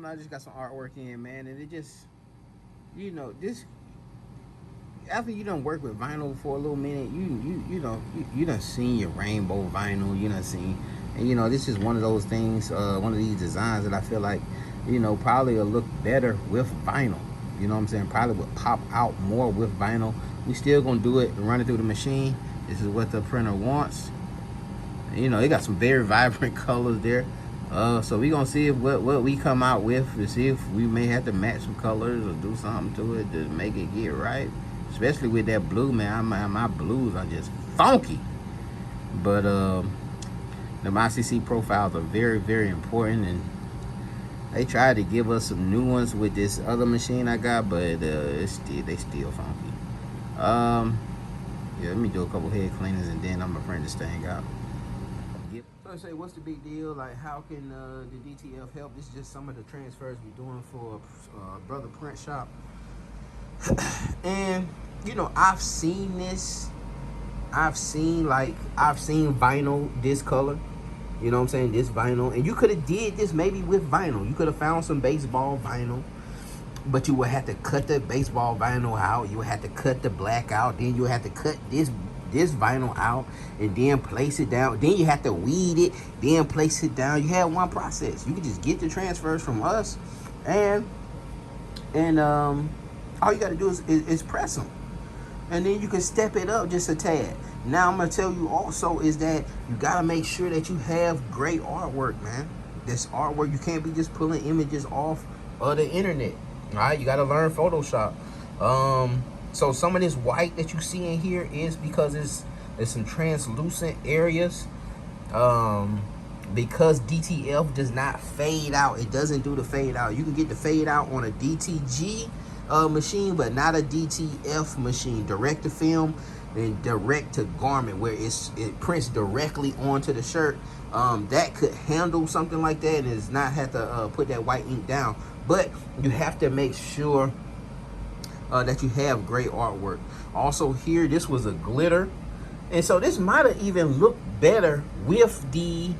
I just got some artwork in, man, and it just, this after you done work with vinyl for a little minute, you done seen your rainbow vinyl, you done seen, and this is one of those things, one of these designs that I feel like, probably will look better with vinyl. You know what I'm saying? Probably would pop out more with vinyl. We still gonna do it and run it through the machine. This is what the printer wants. It got some very vibrant colors there. So we gonna see if what we come out with to see if we may have to match some colors or do something to it to make it get right. Especially with that blue, man. My blues are just funky. But the ICC profiles are very, very important, and they tried to give us some new ones with this other machine I got, but they still funky. Yeah, let me do a couple head cleaners and then I'm gonna print this thing out. Yep. So I say, what's the big deal? Like, how can the DTF help? This is just some of the transfers we're doing for brother print shop. And I've seen this. I've seen vinyl this color. You know what I'm saying? This vinyl. And you could have did this maybe with vinyl. You could have found some baseball vinyl. But you would have to cut the baseball vinyl out. You would have to cut the black out. Then you would have to cut this vinyl out and then place it down. Then you have to weed it, then place it down. You have one process. You can just get the transfers from us, and all you got to do is press them. And then you can step it up just a tad. Now I'm going to tell you also is that you got to make sure that you have great artwork, man. This artwork, you can't be just pulling images off of the internet. All right, you got to learn Photoshop. So some of this white that you see in here is because there's some translucent areas. Because DTF does not fade out. It doesn't do the fade out. You can get the fade out on a DTG machine, but not a DTF machine. Direct to film and direct to garment, where it prints directly onto the shirt. That could handle something like that and does not have to put that white ink down. But you have to make sure that you have great artwork. Also here, this was a glitter, and so this might have even looked better with the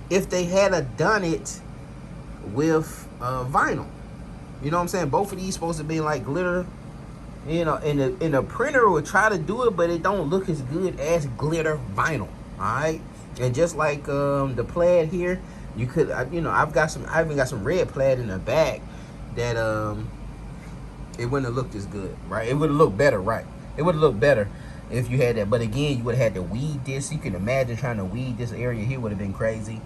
if they had done it with vinyl. You know what I'm saying? Both of these supposed to be like glitter. And the printer will try to do it, but it don't look as good as glitter vinyl. Alright? And just like the plaid here, you could I even got some red plaid in the back that it wouldn't have looked as good, right? It would have looked better, right? It would have looked better if you had that. But again, you would have had to weed this. You can imagine trying to weed this area here would have been crazy.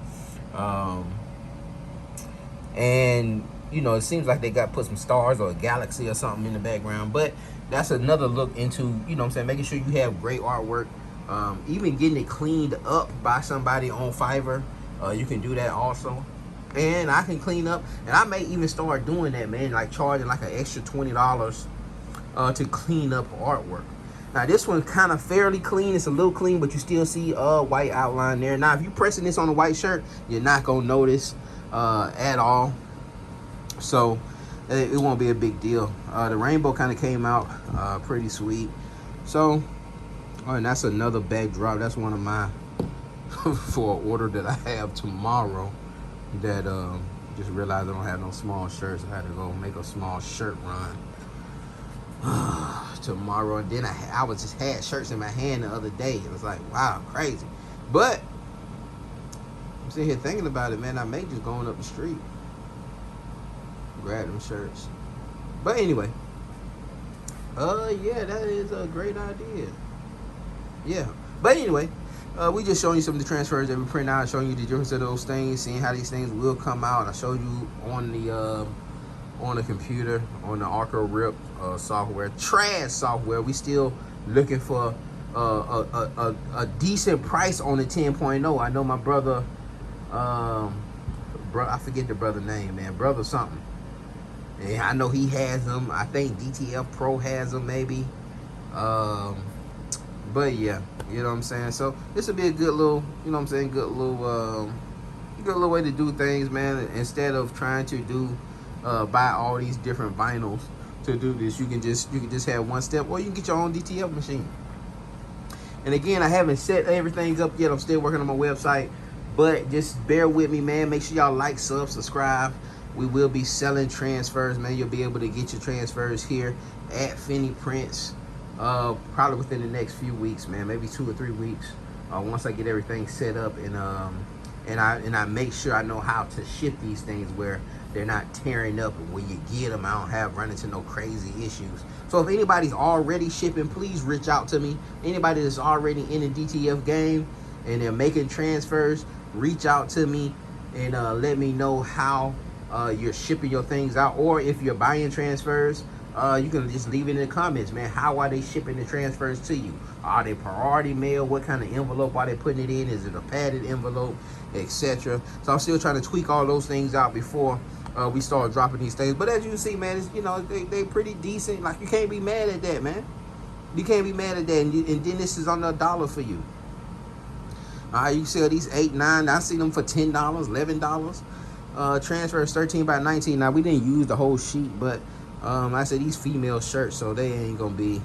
And it seems like they put some stars or a galaxy or something in the background. But that's another look into, making sure you have great artwork. Even getting it cleaned up by somebody on Fiverr. You can do that also. And I can clean up. And I may even start doing that, man. Like charging like an extra $20 to clean up artwork. Now this one's kind of fairly clean. It's a little clean, but you still see a white outline there. Now if you're pressing this on a white shirt, you're not going to notice at all. So it won't be a big deal. The rainbow kind of came out pretty sweet. So, and that's another backdrop. That's one of my for an order that I have tomorrow. That just realized I don't have no small shirts. I had to go make a small shirt run tomorrow. And then I was just had shirts in my hand the other day. It was like, wow, crazy. But I'm sitting here thinking about it, man. I may just going up the street, grab them shirts. But anyway, yeah, that is a great idea. Yeah, but anyway, we just showing you some of the transfers that we print out, showing you the difference of those things, seeing how these things will come out. I showed you on the computer, on the Arco Rip software, trash software. We still looking for a decent price on the 10.0. I know my brother, I forget the brother name, man, brother something. Yeah, I know he has them. I think DTF Pro has them, maybe. But yeah, you know what I'm saying. So this would be a good little, good little way to do things, man. Instead of trying to do buy all these different vinyls to do this, you can just have one step, or you can get your own DTF machine. And again, I haven't set everything up yet. I'm still working on my website, But just bear with me, man. Make sure y'all like, sub, subscribe. We will be selling transfers, man. You'll be able to get your transfers here at VIYNL Prints, probably within the next few weeks, man. Maybe 2 or 3 weeks. Once I get everything set up and I make sure I know how to ship these things where they're not tearing up, and when you get them, I don't have run into no crazy issues. So if anybody's already shipping, please reach out to me. Anybody that's already in the DTF game and they're making transfers, reach out to me and let me know how you're shipping your things out, or if you're buying transfers, you can just leave it in the comments, man. How are they shipping the transfers to you? Are they priority mail? What kind of envelope are they putting it in? Is it a padded envelope, etc.? So I'm still trying to tweak all those things out before we start dropping these things. But as you can see, man, it's, you know, they pretty decent. Like, you can't be mad at that, man. You can't be mad at that. And then this is under $1 for you. All right, you sell these $8, $9. I see them for $10, $11. Transfers 13 by 19. Now, we didn't use the whole sheet, but I said these female shirts, so they ain't gonna be,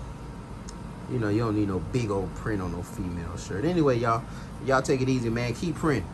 you know, you don't need no big old print on no female shirt. Anyway, y'all take it easy, man. Keep printing.